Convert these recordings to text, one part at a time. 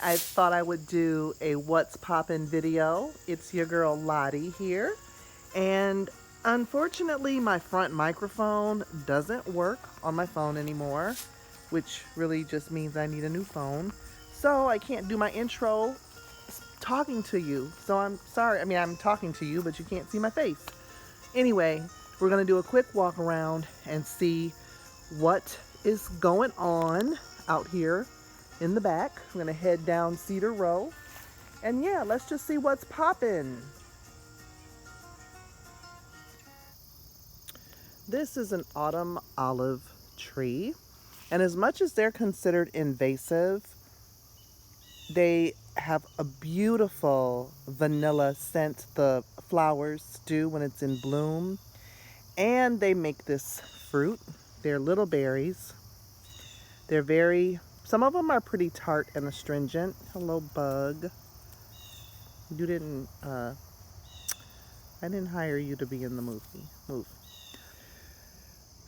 I thought I would do a What's Poppin' video. It's your girl Lottie here. And unfortunately, my front microphone doesn't work on my phone anymore, which really just means I need a new phone. So I can't do my intro talking to you. So I'm sorry. I mean, I'm talking to you, but you can't see my face. Anyway, we're going to do a quick walk around and see what is going on out here in the back. We're going to head down Cedar Row. And yeah, let's just see what's poppin'. This is an autumn olive tree. And as much as they're considered invasive, they have a beautiful vanilla scent the flowers do when it's in bloom. And they make this fruit. They're little berries. They're some of them are pretty tart and astringent. Hello, bug. You didn't, I didn't hire you to be in the movie. Move.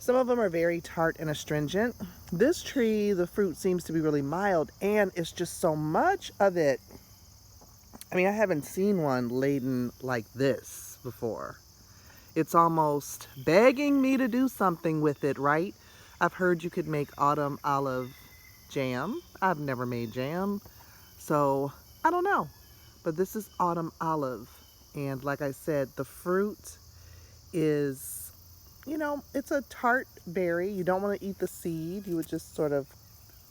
Some of them are very tart and astringent. This tree, the fruit seems to be really mild, and it's just so much of it. I mean, I haven't seen one laden like this before. It's almost begging me to do something with it, right? I've heard you could make autumn olive jam. I've never made jam, so I don't know. But this is autumn olive, and like I said, the fruit is, you know, it's a tart berry. You don't want to eat the seed. You would just sort of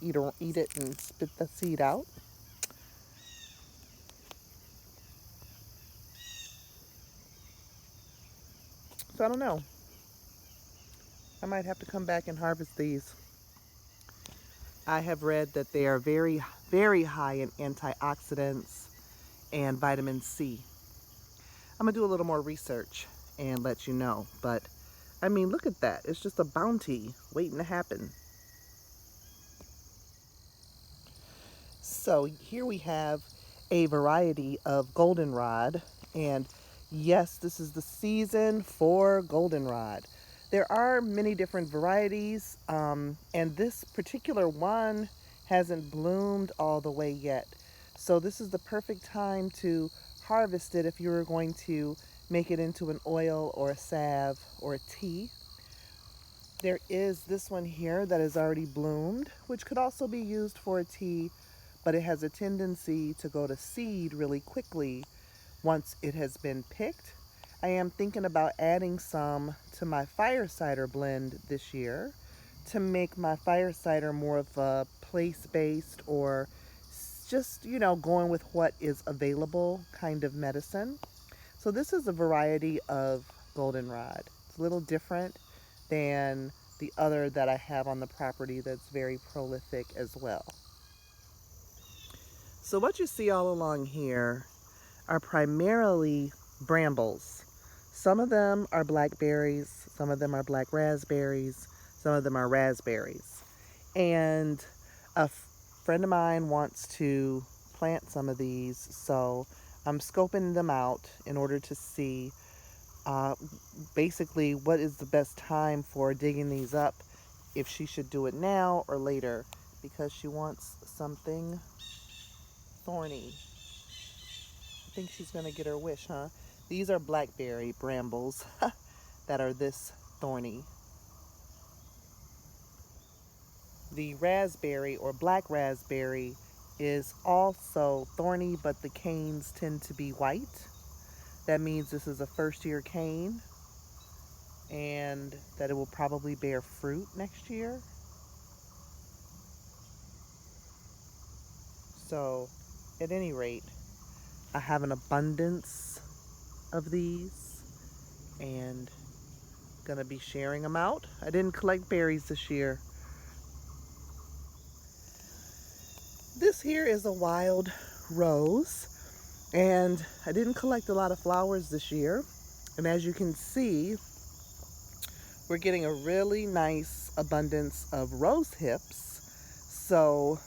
eat it and spit the seed out. So I don't know. I might have to come back and harvest these. I have read that they are very, very high in antioxidants and vitamin C. I'm going to do a little more research and let you know. But, I mean, look at that. It's just a bounty waiting to happen. So, here we have a variety of goldenrod. And, yes, this is the season for goldenrod. There are many different varieties, and this particular one hasn't bloomed all the way yet. So this is the perfect time to harvest it if you were going to make it into an oil or a salve or a tea. There is this one here that is already bloomed, which could also be used for a tea, but it has a tendency to go to seed really quickly once it has been picked. I am thinking about adding some to my fire cider blend this year to make my fire cider more of a place-based or just, you know, going with what is available kind of medicine. So this is a variety of goldenrod. It's a little different than the other that I have on the property that's very prolific as well. So what you see all along here are primarily brambles. Some of them are blackberries, some of them are black raspberries, some of them are raspberries. And a friend of mine wants to plant some of these, so I'm scoping them out in order to see basically what is the best time for digging these up, if she should do it now or later, because she wants something thorny. I think she's going to get her wish, huh? These are blackberry brambles that are this thorny. The raspberry or black raspberry is also thorny, but the canes tend to be white. That means this is a first-year cane and that it will probably bear fruit next year. So, at any rate, I have an abundance of these and gonna be sharing them out. I didn't collect berries this year. This here is a wild rose, and I didn't collect a lot of flowers this year. And as you can see, we're getting a really nice abundance of rose hips. So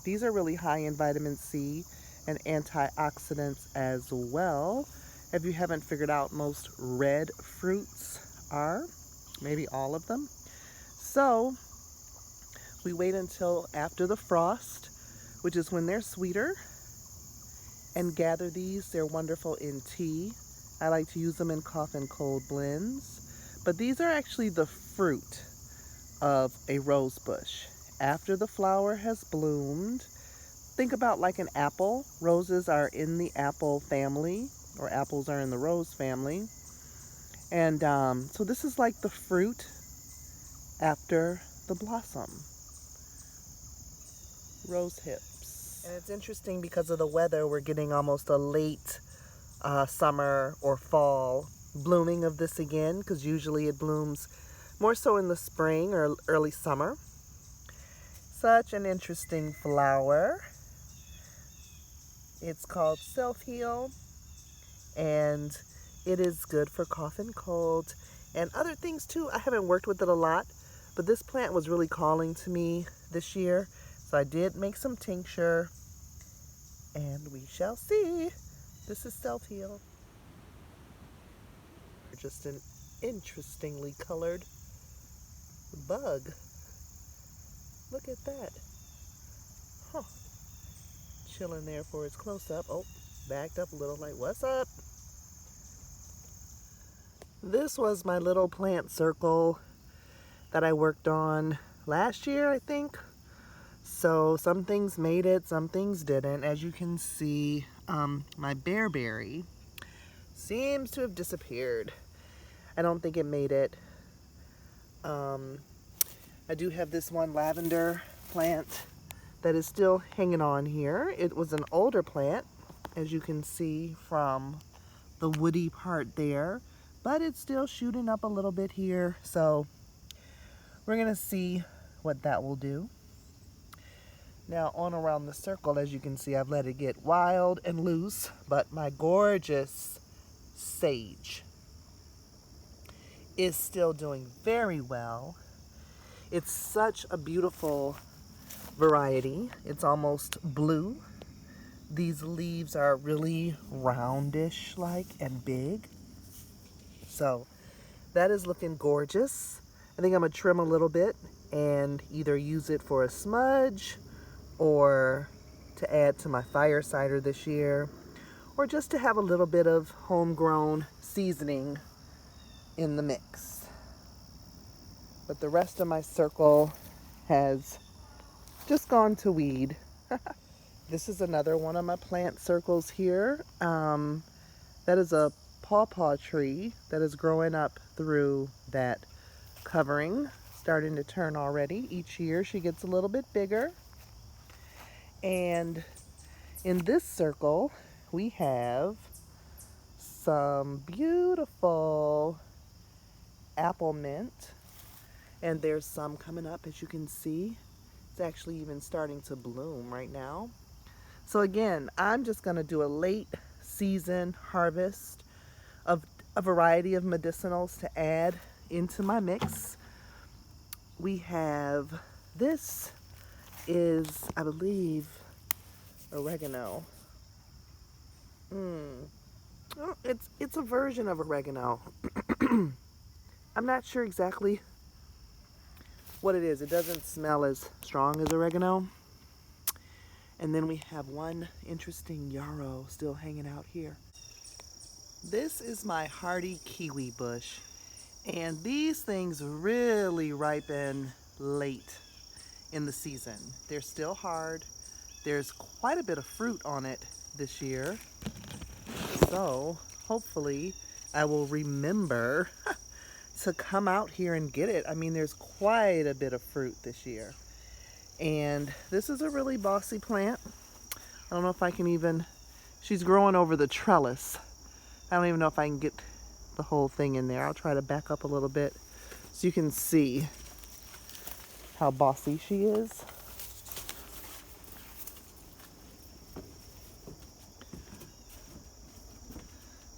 these are really high in vitamin C and antioxidants as well. If you haven't figured out, most red fruits are, maybe all of them. So we wait until after the frost. which is when they're sweeter. And gather these. They're wonderful in tea. I like to use them in cough and cold blends. But these are actually the fruit of a rose bush. After the flower has bloomed, think about like an apple. Roses are in the apple family, or apples are in the rose family. And so this is like the fruit after the blossom. Rose hips. And it's interesting because of the weather, we're getting almost a late summer or fall blooming of this again, because usually it blooms more so in the spring or early summer. Such an interesting flower. It's called Selfheal, and it is good for cough and cold and other things too. I haven't worked with it a lot, but this plant was really calling to me this year. So I did make some tincture, and we shall see. This is Selfheal. Just an interestingly colored bug. Look at that. Huh. Chilling there for its close-up. Oh, backed up a little like, what's up? This was my little plant circle that I worked on last year, I think. So some things made it, some things didn't. As you can see, my bearberry seems to have disappeared. I don't think it made it. I do have this one lavender plant that is still hanging on here. It was an older plant, as you can see from the woody part there, but it's still shooting up a little bit here. So we're gonna see what that will do. Now on around the circle, as you can see, I've let it get wild and loose, but my gorgeous sage is still doing very well. It's such a beautiful variety. It's almost blue. These leaves are really roundish like and big. So that is looking gorgeous. I think I'm gonna trim a little bit and either use it for a smudge or to add to my fire cider this year, or just to have a little bit of homegrown seasoning in the mix. But the rest of my circle has just gone to weed. This is another one of my plant circles here. That is a pawpaw tree that is growing up through that covering, starting to turn already. Each year she gets a little bit bigger. And in this circle, we have some beautiful apple mint. And there's some coming up, as you can see. It's actually even starting to bloom right now. So again, I'm just gonna do a late season harvest of a variety of medicinals to add into my mix. We have, this is, I believe, oregano. Oh, it's a version of oregano. I'm not sure exactly what it is. It doesn't smell as strong as oregano. And then we have one interesting yarrow still hanging out here. This is my hardy kiwi bush. And these things really ripen late in the season. They're still hard. There's quite a bit of fruit on it this year. So hopefully I will remember to come out here and get it. I mean, there's quite a bit of fruit this year. And this is a really bossy plant. I don't know if I can even, she's growing over the trellis. I don't even know if I can get the whole thing in there. I'll try to back up a little bit so you can see how bossy she is.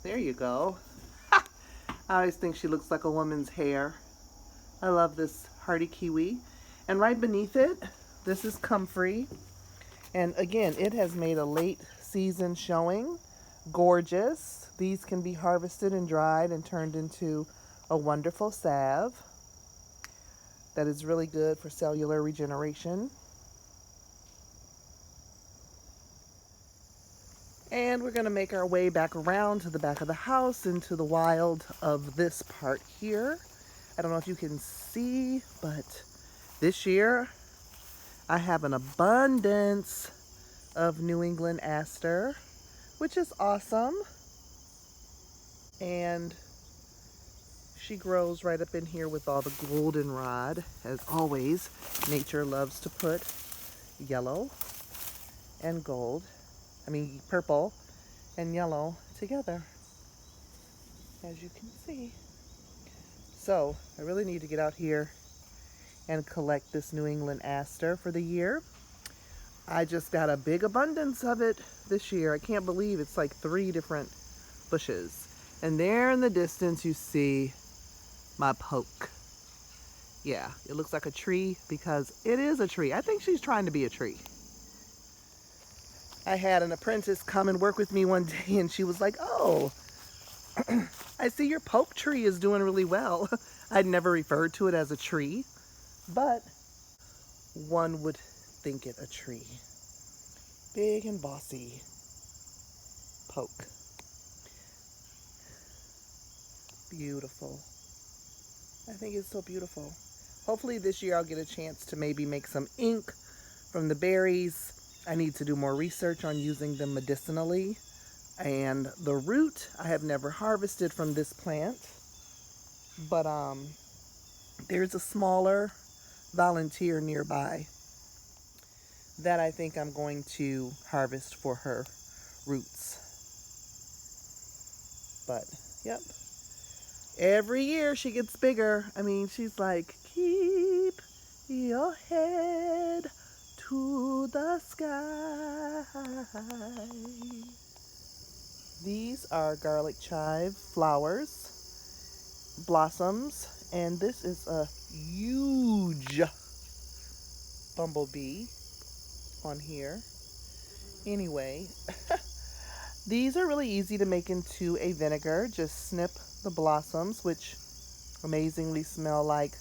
There you go. I always think she looks like a woman's hair. I love this hardy kiwi. And right beneath it, this is comfrey. And again, it has made a late season showing. Gorgeous. These can be harvested and dried and turned into a wonderful salve that is really good for cellular regeneration. And we're going to make our way back around to the back of the house into the wild of this part here. I don't know if you can see, but this year I have an abundance of New England Aster, which is awesome. And she grows right up in here with all the goldenrod. As always, nature loves to put yellow and purple and yellow together, as you can see. So I really need to get out here and collect this New England Aster for the year. I just got a big abundance of it this year. I can't believe it's like 3 different bushes. And there in the distance you see my poke. Yeah, it looks like a tree because it is a tree. I think she's trying to be a tree. I had an apprentice come and work with me one day and she was like, "Oh, I see your poke tree is doing really well." I'd never referred to it as a tree, but one would think it a tree. Big and bossy poke. Beautiful. I think it's so beautiful. Hopefully this year I'll get a chance to maybe make some ink from the berries. I need to do more research on using them medicinally. And the root I have never harvested from this plant, but there's a smaller volunteer nearby that I think I'm going to harvest for her roots. But yep, every year she gets bigger. I mean, she's like, "Keep your head to the sky." These are garlic chive flowers, blossoms, and this is a huge bumblebee on here. Anyway, these are really easy to make into a vinegar. Just snip the blossoms, which amazingly smell like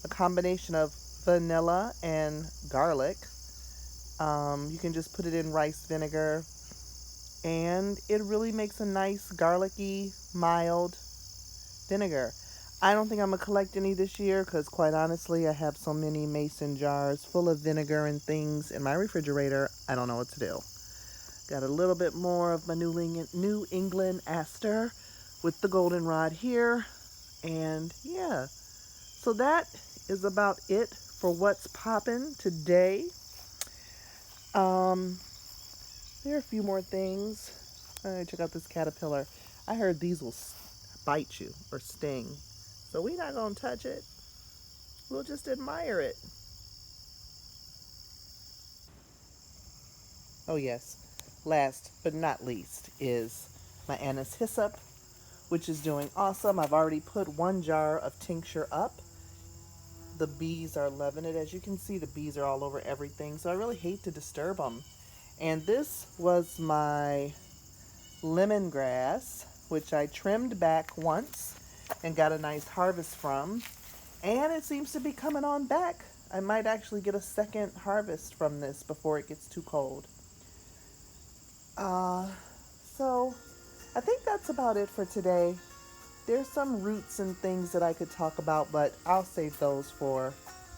a combination of vanilla and garlic. You can just put it in rice vinegar, and it really makes a nice garlicky, mild vinegar. I don't think I'm going to collect any this year because, quite honestly, I have so many mason jars full of vinegar and things in my refrigerator, I don't know what to do. Got a little bit more of my New England Aster with the goldenrod here. And yeah, so that is about it for what's poppin' today. There are a few more things. Check out this caterpillar. I heard these will bite you or sting. So we're not going to touch it. We'll just admire it. Oh yes, last but not least is my Anise hyssop, which is doing awesome. I've already put 1 jar of tincture up. The bees are loving it. As you can see, the bees are all over everything. So I really hate to disturb them. And this was my lemongrass, which I trimmed back once and got a nice harvest from. And it seems to be coming on back. I might actually get a second harvest from this before it gets too cold. So I think that's about it for today. There's some roots and things that I could talk about, but I'll save those for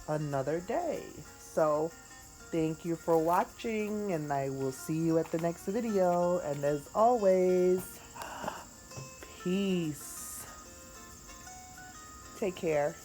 another day. So thank you for watching, and I will see you at the next video. And as always, peace. Take care.